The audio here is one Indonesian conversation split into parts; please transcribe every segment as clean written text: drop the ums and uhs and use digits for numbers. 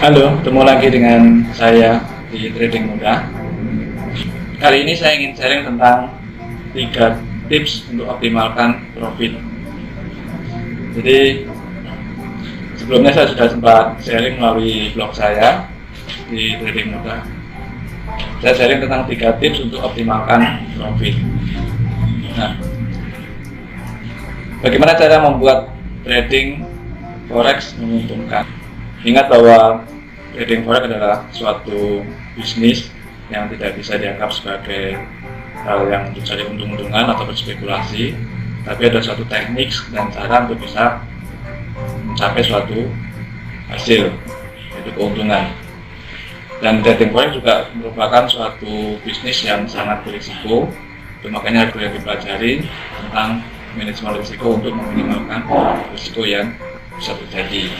Halo, ketemu lagi dengan saya di Trading Mudah. Kali ini saya ingin sharing tentang 3 tips untuk optimalkan profit. Jadi sebelumnya saya sudah sempat sharing melalui blog saya di Trading Mudah. Saya sharing tentang 3 tips untuk optimalkan profit. Nah, bagaimana cara membuat trading forex menguntungkan? Ingat bahwa trading forex adalah suatu bisnis yang tidak bisa dianggap sebagai hal yang mencari untung-untungan atau berspekulasi, tapi ada suatu teknik dan cara untuk bisa mencapai suatu hasil, yaitu keuntungan. Dan trading forex juga merupakan suatu bisnis yang sangat berisiko, makanya harus dipelajari tentang manajemen risiko untuk meminimalkan risiko yang bisa terjadi.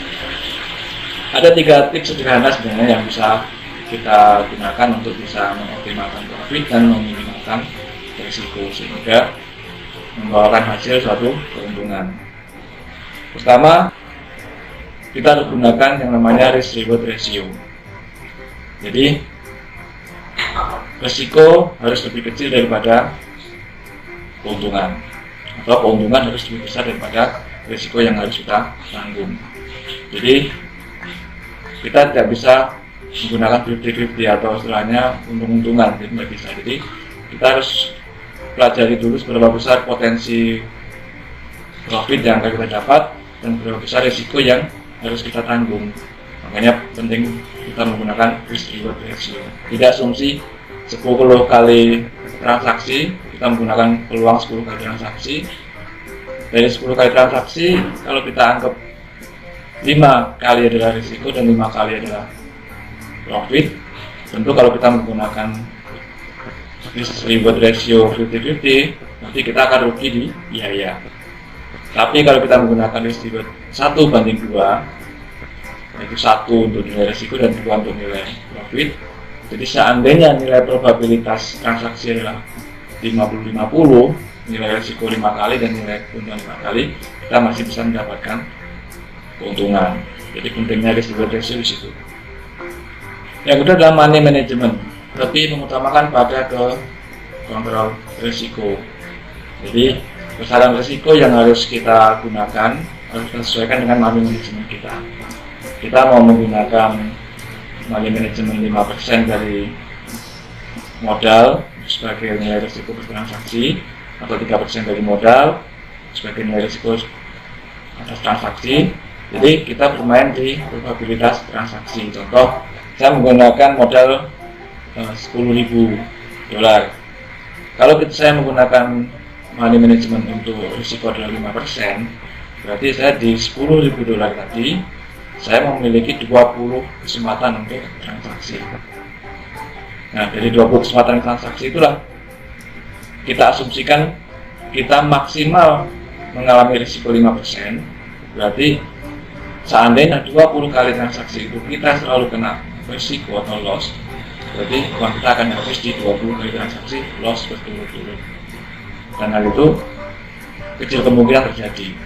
Ada 3 tips sederhana sebenarnya yang bisa kita gunakan untuk bisa mengoptimalkan profit dan meminimalkan risiko sehingga membawakan hasil suatu keuntungan. Pertama, kita harus gunakan yang namanya risk reward ratio. Jadi risiko harus lebih kecil daripada keuntungan, atau keuntungan harus lebih besar daripada risiko yang harus kita tanggung. Jadi kita tidak bisa menggunakan 50-50 atau istilahnya untung-untungan, jadi tidak bisa. Jadi kita harus pelajari dulu seberapa besar potensi profit yang akan kita dapat dan seberapa besar risiko yang harus kita tanggung. Makanya penting kita menggunakan risk reward ratio. Tidak asumsi 10 kali transaksi, kita menggunakan peluang 10 kali transaksi. Dari 10 kali transaksi, kalau kita anggap 5 kali adalah risiko dan 5 kali adalah profit, tentu kalau kita menggunakan risk reward ratio 50-50, nanti kita akan rugi di biaya. Tapi kalau kita menggunakan risk reward 1/2, yaitu 1 untuk nilai risiko dan 2 untuk nilai profit, jadi seandainya nilai probabilitas transaksi adalah 50-50, nilai risiko 5 kali dan nilai keuntungan 5 kali, kita masih bisa mendapatkan keuntungan. Jadi pentingnya risk reward ratio di situ. Yang kedua adalah money management, lebih mengutamakan pada ke kontrol risiko. Jadi besaran risiko yang harus kita gunakan harus kita sesuaikan dengan money management kita. Kita mau menggunakan money management 5% dari modal sebagai nilai risiko bertransaksi, atau 3% dari modal sebagai nilai risiko atas transaksi. Jadi kita bermain di probabilitas transaksi. Contoh, saya menggunakan modal $10.000. Kalau saya menggunakan money management untuk risiko adalah 5%, berarti saya di $10.000 tadi saya memiliki 20 kesempatan untuk transaksi. Nah, dari 20 kesempatan transaksi itulah kita asumsikan kita maksimal mengalami risiko 5%. Berarti seandainya 20 kali transaksi itu kita selalu kena risiko atau loss, berarti uang kita akan habis di 20 kali transaksi loss berturut-turut. Dan hal itu kecil kemungkinan terjadi,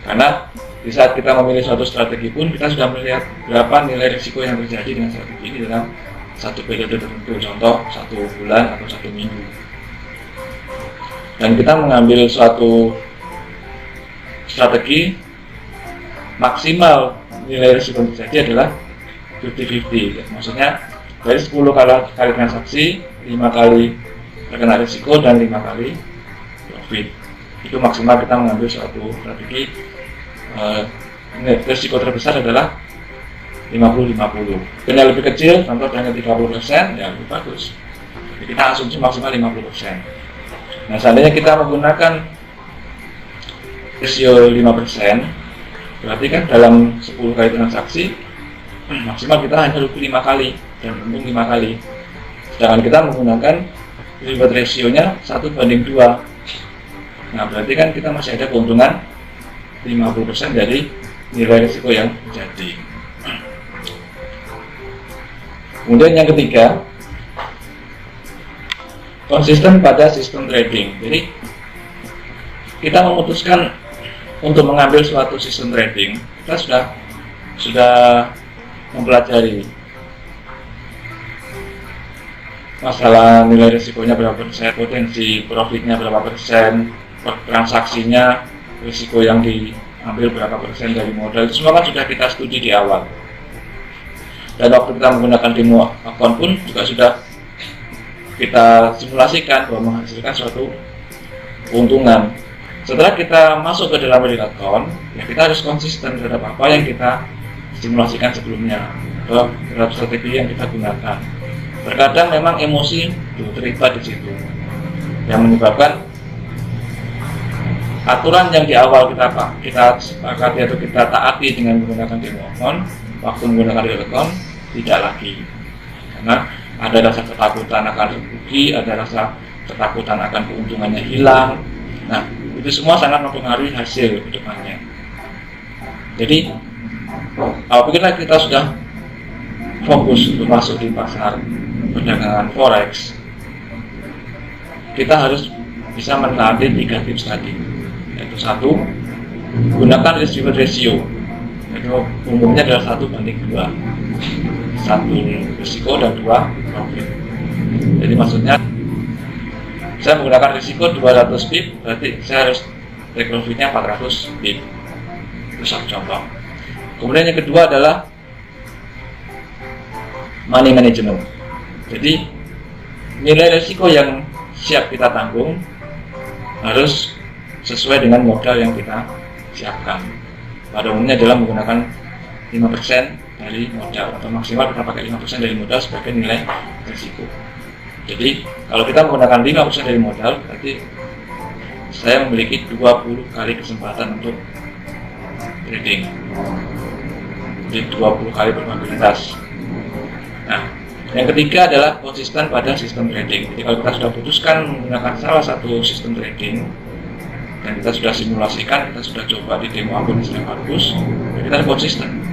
karena di saat kita memilih suatu strategi pun kita sudah melihat berapa nilai risiko yang terjadi dengan strategi ini dalam satu periode tertentu, contoh 1 bulan atau 1 minggu. Dan kita mengambil suatu strategi maksimal nilai risiko terjadi adalah 50-50. Maksudnya dari 10 kali transaksi, 5 kali terkena risiko dan 5 kali profit. Itu maksimal kita mengambil suatu strategi. Risiko terbesar adalah 50-50. Yang lebih kecil, contoh hanya 30%, ya lebih bagus. Jadi kita asumsi maksimal 50%. Nah, seandainya kita menggunakan rasio 5%, berarti kan dalam 10 kali transaksi maksimal kita hanya rugi 5 kali dan untung 5 kali. Sedangkan kita menggunakan reward ratio-nya 1/2. Nah, berarti kan kita masih ada keuntungan 50% dari nilai risiko yang terjadi. Kemudian yang ketiga, konsisten pada sistem trading. Jadi kita memutuskan untuk mengambil suatu sistem trading, kita sudah mempelajari masalah nilai risikonya berapa persen, potensi profitnya berapa persen, transaksinya, risiko yang diambil berapa persen dari modal, semua kan sudah kita studi di awal. Dan waktu kita menggunakan demo account pun juga sudah kita simulasikan bahwa menghasilkan suatu keuntungan. Setelah kita masuk ke dalam real account, ya kita harus konsisten terhadap apa yang kita simulasikan sebelumnya, terhadap strategi yang kita gunakan. Terkadang memang emosi terlibat di situ, yang menyebabkan aturan yang di awal kita sepakati atau kita taati dengan menggunakan demo account, waktu menggunakan real account tidak lagi, karena ada rasa ketakutan akan rugi, ada rasa ketakutan akan keuntungannya hilang. Nah, itu semua sangat mempengaruhi hasil ke depannya. Jadi, apabila kita sudah fokus untuk masuk di pasar perdagangan forex, kita harus bisa menaati 3 tips tadi, yaitu 1, gunakan risk reward ratio, yaitu umumnya adalah 1:2, 1 risiko dan 2 profit. Jadi maksudnya saya menggunakan risiko 200 pip, berarti saya harus take profitnya 400 pip. Itu satu contoh. Kemudian yang kedua adalah money management. Jadi nilai risiko yang siap kita tanggung harus sesuai dengan modal yang kita siapkan. Pada umumnya adalah menggunakan 5% dari modal, atau maksimal kita pakai 5% dari modal sebagai nilai risiko. Jadi kalau kita menggunakan 5% dari modal, berarti saya memiliki 20 kali kesempatan untuk trading. Jadi 20 kali probabilitas. Nah, yang ketiga adalah konsisten pada sistem trading. Jadi kalau kita sudah putuskan menggunakan salah satu sistem trading dan kita sudah simulasikan, kita sudah coba di demo akun yang bagus, ya kita harus konsisten.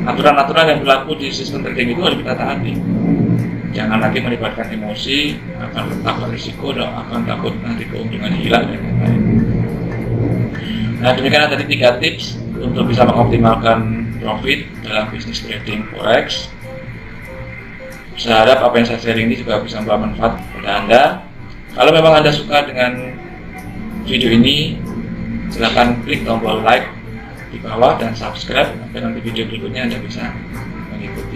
Aturan-aturan yang berlaku di sistem trading itu harus kita taati. Jangan lagi melibatkan emosi, akan takut risiko, dan akan takut nanti keuntungan hilang dan lain-lain. Nah, demikian tadi 3 tips untuk bisa mengoptimalkan profit dalam bisnis trading forex. Saya harap apa yang saya sharing ini juga bisa membawa manfaat kepada Anda. Kalau memang Anda suka dengan video ini, silakan klik tombol like di bawah dan subscribe agar nanti video berikutnya Anda bisa mengikuti.